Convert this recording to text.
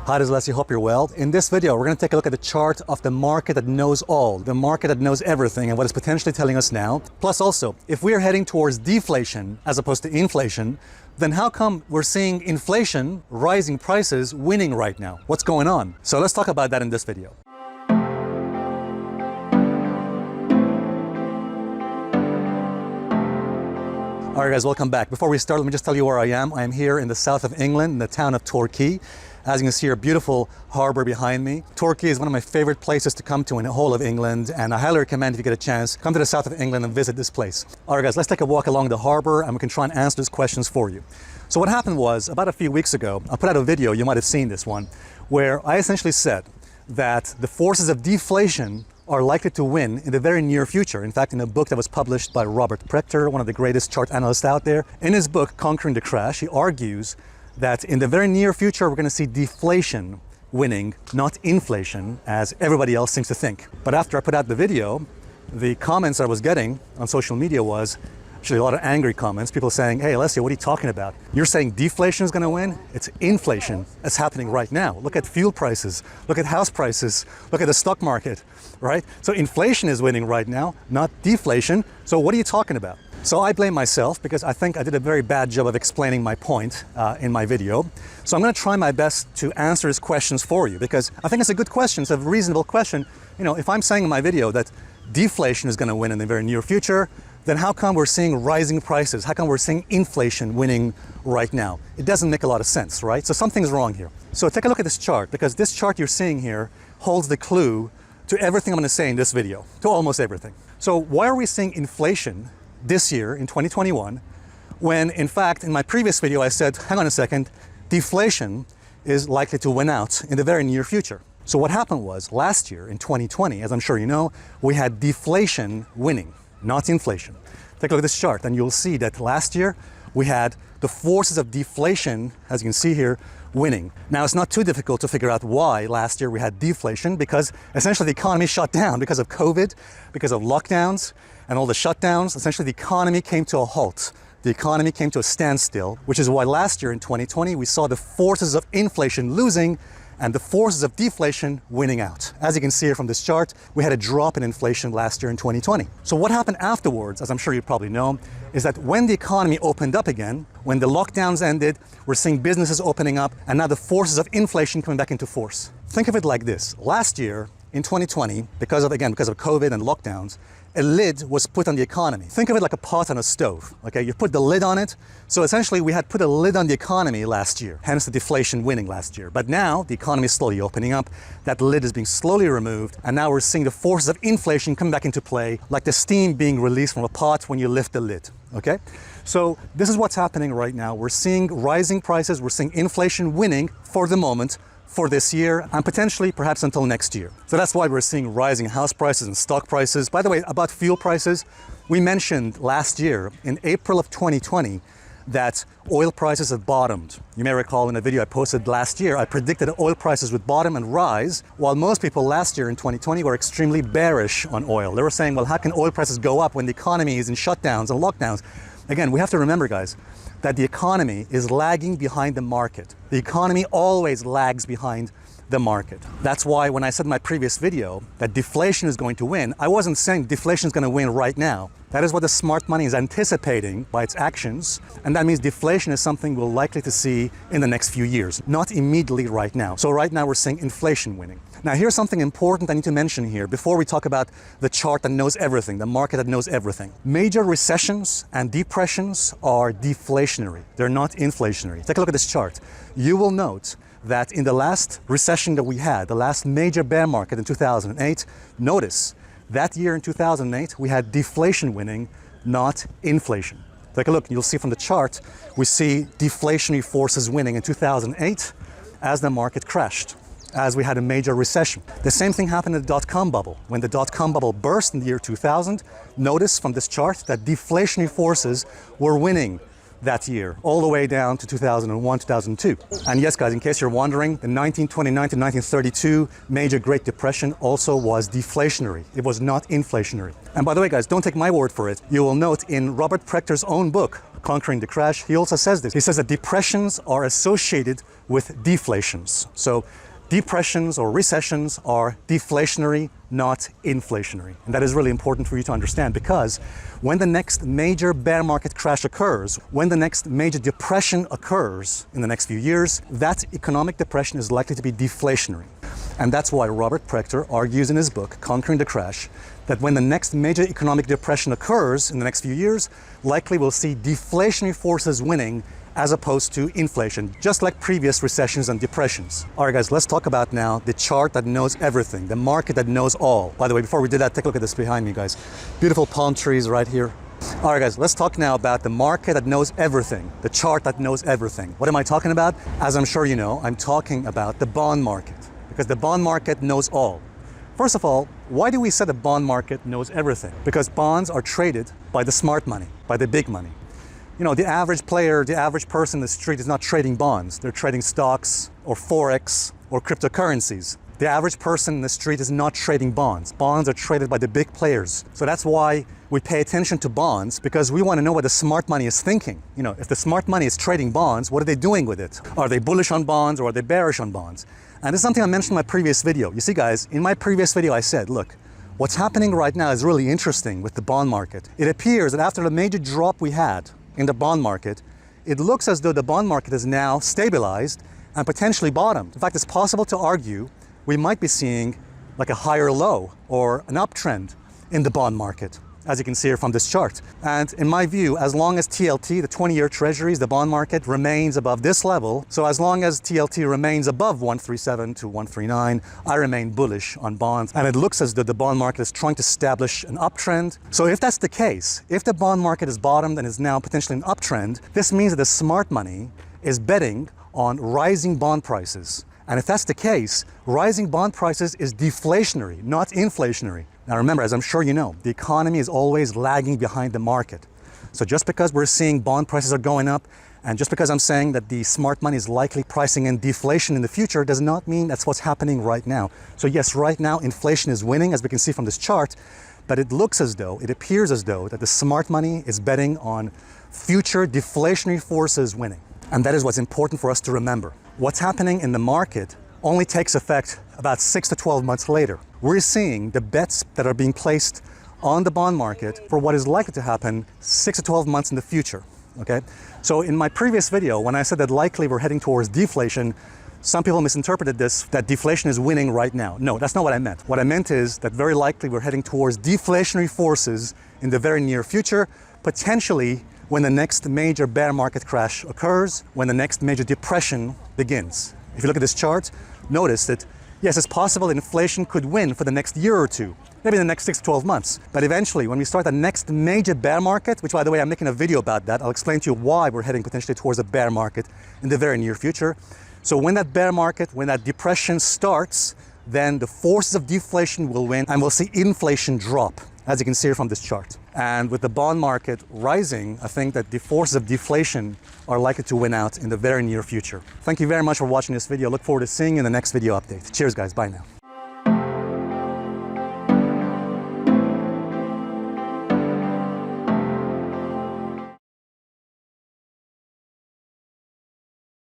Hi, this is Alessio. Hope you're well. In this video, we're going to take a look at the chart of the market that knows all, the market that knows everything and what it's potentially telling us now. Plus also, if we're heading towards deflation as opposed to inflation, then how come we're seeing inflation, rising prices, winning right now? What's going on? So let's talk about that in this video. All right, guys, welcome back. Before we start, let me just tell you where I am. I am here in the south of England, in the town of Torquay. As you can see, a beautiful harbor behind me. Torquay is one of my favorite places to come to in the whole of England, and I highly recommend, if you get a chance, come to the south of England and visit this place. All right, guys, let's take a walk along the harbor and we can try and answer these questions for you. So what happened was, about a few weeks ago, I put out a video, you might have seen this one, where I essentially said that the forces of deflation are likely to win in the very near future. In fact, in a book that was published by Robert Prechter, one of the greatest chart analysts out there, in his book, Conquering the Crash, he argues that in the very near future, we're going to see deflation winning, not inflation, as everybody else seems to think. But after I put out the video, the comments I was getting on social media was actually a lot of angry comments, people saying, hey, Alessio, what are you talking about? You're saying deflation is going to win? It's inflation that's happening right now. Look at fuel prices, look at house prices, look at the stock market, right? So inflation is winning right now, not deflation. So what are you talking about? So I blame myself because I think I did a very bad job of explaining my point in my video. So I'm going to try my best to answer his questions for you because I think it's a good question. It's a reasonable question. You know, if I'm saying in my video that deflation is going to win in the very near future, then how come we're seeing rising prices? How come we're seeing inflation winning right now? It doesn't make a lot of sense, right? So something's wrong here. So take a look at this chart, because this chart you're seeing here holds the clue to everything I'm going to say in this video, to almost everything. So why are we seeing inflation this year in 2021 when, in fact, in my previous video I said, hang on a second, deflation is likely to win out in the very near future? So what happened was, last year in 2020, as I'm sure you know, we had deflation winning, not inflation. Take a look at this chart and you'll see that last year we had the forces of deflation, as you can see here, winning. Now, it's not too difficult to figure out why last year we had deflation, because essentially the economy shut down because of COVID, because of lockdowns and all the shutdowns. Essentially the economy came to a halt. The economy came to a standstill, which is why last year in 2020 we saw the forces of inflation losing and the forces of deflation winning out. As you can see here from this chart, we had a drop in inflation last year in 2020. So what happened afterwards, as I'm sure you probably know, is that when the economy opened up again, when the lockdowns ended, we're seeing businesses opening up, and now the forces of inflation coming back into force. Think of it like this. Last year in 2020, because of COVID and lockdowns, a lid was put on the economy. Think of it like a pot on a stove, okay? You put the lid on it. So essentially we had put a lid on the economy last year, hence the deflation winning last year. But now the economy is slowly opening up, that lid is being slowly removed, and now we're seeing the forces of inflation come back into play, like the steam being released from a pot when you lift the lid, okay? So this is what's happening right now. We're seeing rising prices, we're seeing inflation winning for the moment, for this year and potentially perhaps until next year. So that's why we're seeing rising house prices and stock prices. By the way, about fuel prices, we mentioned last year in April of 2020 that oil prices have bottomed. You may recall in a video I posted last year, I predicted that oil prices would bottom and rise, while most people last year in 2020 were extremely bearish on oil. They were saying, well, how can oil prices go up when the economy is in shutdowns and lockdowns? Again, we have to remember, guys, that the economy is lagging behind the market. The economy always lags behind the market. That's why when I said in my previous video that deflation is going to win, I wasn't saying deflation is going to win right now. That is what the smart money is anticipating by its actions, and that means deflation is something we're likely to see in the next few years, not immediately right now. So right now we're seeing inflation winning. Now here's something important I need to mention here before we talk about the chart that knows everything, the market that knows everything. Major recessions and depressions are deflationary. They're not inflationary. Take a look at this chart. You will note that in the last recession that we had, the last major bear market in 2008, notice that year in 2008, we had deflation winning, not inflation. Take a look, you'll see from the chart, we see deflationary forces winning in 2008 as the market crashed, as we had a major recession. The same thing happened in the dot-com bubble. When the dot-com bubble burst in the year 2000, notice from this chart that deflationary forces were winning that year, all the way down to 2001, 2002. And yes, guys, in case you're wondering, the 1929 to 1932 major Great Depression also was deflationary. It was not inflationary. And by the way, guys, don't take my word for it. You will note in Robert Prechter's own book, Conquering the Crash, he also says this. He says that depressions are associated with deflations. So depressions or recessions are deflationary, not inflationary. And that is really important for you to understand, because when the next major bear market crash occurs, when the next major depression occurs in the next few years, that economic depression is likely to be deflationary. And that's why Robert Prechter argues in his book, Conquering the Crash, that when the next major economic depression occurs in the next few years, likely we'll see deflationary forces winning as opposed to inflation, just like previous recessions and depressions. All right, guys, let's talk about now the chart that knows everything, the market that knows all. By the way, before we do that, take a look at this behind me, guys. Beautiful palm trees right here. All right, guys, let's talk now about the market that knows everything, the chart that knows everything. What am I talking about? As I'm sure you know, I'm talking about the bond market, because the bond market knows all. First of all, why do we say the bond market knows everything? Because bonds are traded by the smart money, by the big money. You know, the average player, the average person in the street is not trading bonds. They're trading stocks or Forex or cryptocurrencies. The average person in the street is not trading bonds. Bonds are traded by the big players. So that's why we pay attention to bonds, because we want to know what the smart money is thinking. You know, if the smart money is trading bonds, what are they doing with it? Are they bullish on bonds or are they bearish on bonds? And this is something I mentioned in my previous video. You see, guys, in my previous video I said, look, what's happening right now is really interesting with the bond market. It appears that after the major drop we had in the bond market, it looks as though the bond market is now stabilized and potentially bottomed. In fact, it's possible to argue we might be seeing like a higher low or an uptrend in the bond market, as you can see here from this chart. And in my view, as long as TLT, the 20-year treasuries, the bond market remains above this level, so as long as TLT remains above 137 to 139, I remain bullish on bonds. And it looks as though the bond market is trying to establish an uptrend. So if that's the case, if the bond market is bottomed and is now potentially an uptrend, this means that the smart money is betting on rising bond prices. And if that's the case, rising bond prices is deflationary, not inflationary. Now remember, as I'm sure you know, the economy is always lagging behind the market. So just because we're seeing bond prices are going up, and just because I'm saying that the smart money is likely pricing in deflation in the future, does not mean that's what's happening right now. So yes, right now inflation is winning, as we can see from this chart, but it looks as though, it appears as though that the smart money is betting on future deflationary forces winning. And that is what's important for us to remember. What's happening in the market only takes effect about 6 to 12 months later. We're seeing the bets that are being placed on the bond market for what is likely to happen 6 to 12 months in the future, okay? So in my previous video, when I said that likely we're heading towards deflation, some people misinterpreted this, that deflation is winning right now. No, that's not what I meant. What I meant is that very likely we're heading towards deflationary forces in the very near future, potentially when the next major bear market crash occurs, when the next major depression begins. If you look at this chart, notice that, yes, it's possible that inflation could win for the next year or two, maybe the next 6 to 12 months. But eventually, when we start the next major bear market, which by the way, I'm making a video about that, I'll explain to you why we're heading potentially towards a bear market in the very near future. So when that bear market, when that depression starts, then the forces of deflation will win and we'll see inflation drop, as you can see here from this chart. And with the bond market rising, I think that the forces of deflation are likely to win out in the very near future. Thank you very much for watching this video. Look forward to seeing you in the next video update. Cheers, guys. Bye now.